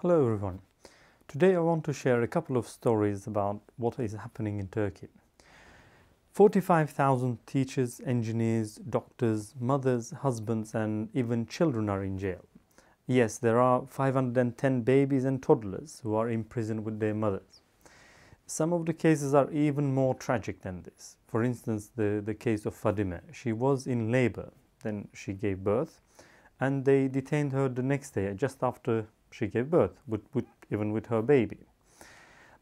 Hello everyone. Today I want to share a couple of stories about what is happening in Turkey. 45,000 teachers, engineers, doctors, mothers, husbands and even children are in jail. Yes, there are 510 babies and toddlers who are imprisoned with their mothers. Some of the cases are even more tragic than this. For instance, the case of Fadime. She was in labor, then she gave birth, and they detained her the next day, just after she gave birth, even with her baby.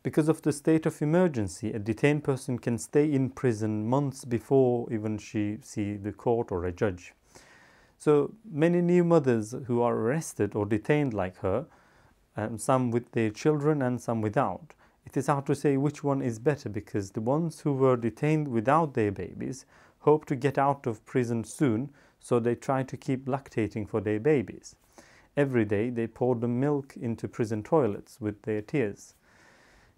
Because of the state of emergency, a detained person can stay in prison months before even she see the court or a judge. So many new mothers who are arrested or detained like her, some with their children and some without. It is hard to say which one is better, because the ones who were detained without their babies hope to get out of prison soon, so they try to keep lactating for their babies. Every day they pour the milk into prison toilets with their tears.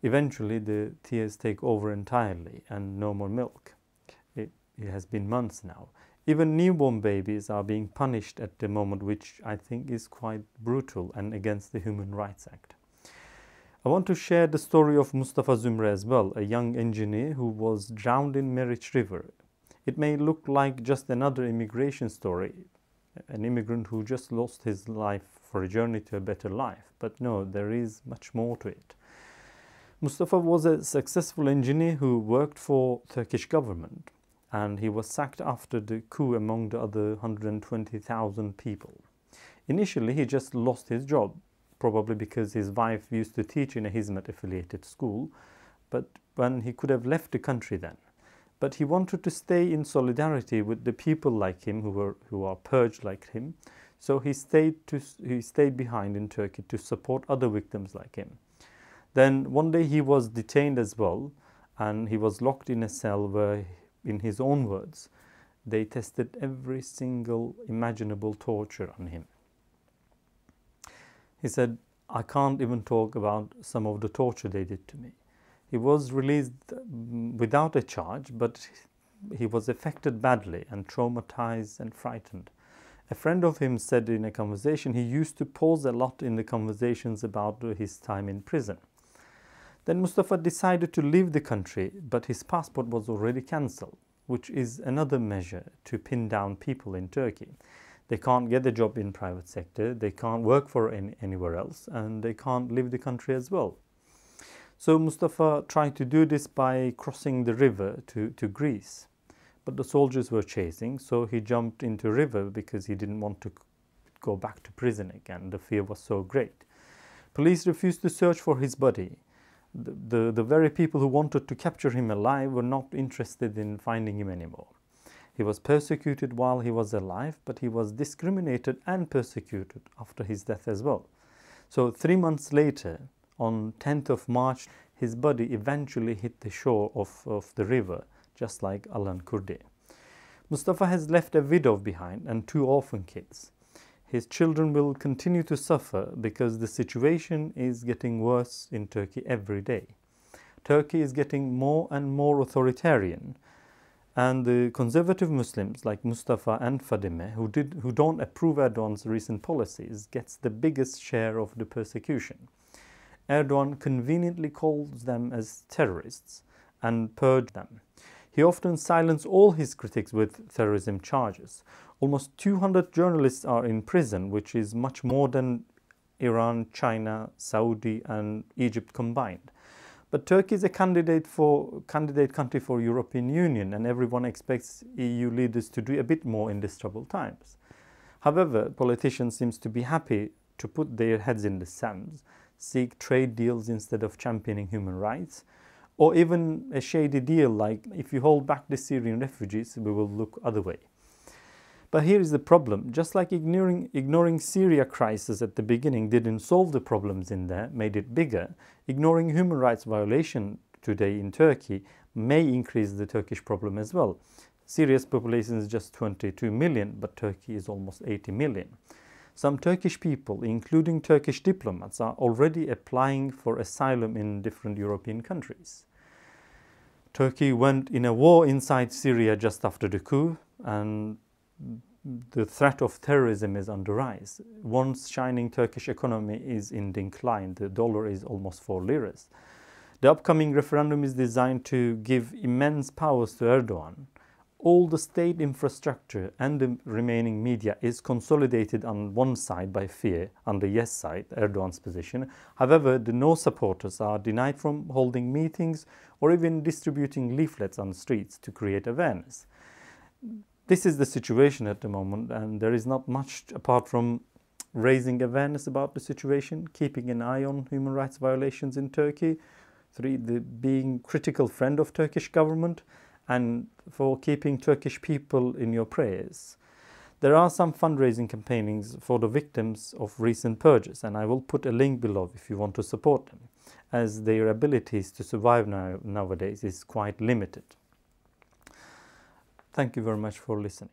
Eventually the tears take over entirely and no more milk. It has been months now. Even newborn babies are being punished at the moment, which I think is quite brutal and against the Human Rights Act. I want to share the story of Mustafa Zumre as well, a young engineer who was drowned in Meriç River. It may look like just another immigration story, an immigrant who just lost his life for a journey to a better life. But no, there is much more to it. Mustafa was a successful engineer who worked for Turkish government, and he was sacked after the coup among the other 120,000 people. Initially, he just lost his job, probably because his wife used to teach in a Hizmet-affiliated school, but when he could have left the country then. But he wanted to stay in solidarity with the people like him who are purged like him. So he stayed behind in Turkey to support other victims like him. Then one day he was detained as well, and he was locked in a cell where, in his own words, they tested every single imaginable torture on him. He said, "I can't even talk about some of the torture they did to me." He was released without a charge, but he was affected badly and traumatized and frightened. A friend of him said in a conversation he used to pause a lot in the conversations about his time in prison. Then Mustafa decided to leave the country, but his passport was already cancelled, which is another measure to pin down people in Turkey. They can't get a job in private sector, they can't work for anywhere else, and they can't leave the country as well. So Mustafa tried to do this by crossing the river to Greece. But the soldiers were chasing, so he jumped into the river because he didn't want to go back to prison again. The fear was so great. Police refused to search for his body. The very people who wanted to capture him alive were not interested in finding him anymore. He was persecuted while he was alive, but he was discriminated and persecuted after his death as well. So 3 months later, on 10th of March, his body eventually hit the shore of the river, just like Alan Kurdi. Mustafa has left a widow behind and 2 orphan kids. His children will continue to suffer because the situation is getting worse in Turkey every day. Turkey is getting more and more authoritarian, and the conservative Muslims like Mustafa and Fadime, who don't approve Erdogan's recent policies, gets the biggest share of the persecution. Erdogan conveniently calls them as terrorists and purges them. He often silences all his critics with terrorism charges. Almost 200 journalists are in prison, which is much more than Iran, China, Saudi and Egypt combined. But Turkey is a candidate country for European Union, and everyone expects EU leaders to do a bit more in these troubled times. However, politicians seem to be happy to put their heads in the sand, seek trade deals instead of championing human rights, or even a shady deal like, if you hold back the Syrian refugees, we will look other way. But here is the problem. Just like ignoring Syria crisis at the beginning didn't solve the problems in there, made it bigger, ignoring human rights violation today in Turkey may increase the Turkish problem as well. Syria's population is just 22 million, but Turkey is almost 80 million. Some Turkish people, including Turkish diplomats, are already applying for asylum in different European countries. Turkey went in a war inside Syria just after the coup, and the threat of terrorism is on the rise. Once shining Turkish economy is in decline. The dollar is almost 4 liras. The upcoming referendum is designed to give immense powers to Erdogan. All the state infrastructure and the remaining media is consolidated on one side by fear, on the yes side, Erdogan's position. However, the no supporters are denied from holding meetings or even distributing leaflets on the streets to create awareness. This is the situation at the moment, and there is not much apart from raising awareness about the situation, keeping an eye on human rights violations in Turkey, being critical friend of Turkish government, and for keeping Turkish people in your prayers. There are some fundraising campaignings for the victims of recent purges, and I will put a link below if you want to support them, as their abilities to survive nowadays is quite limited. Thank you very much for listening.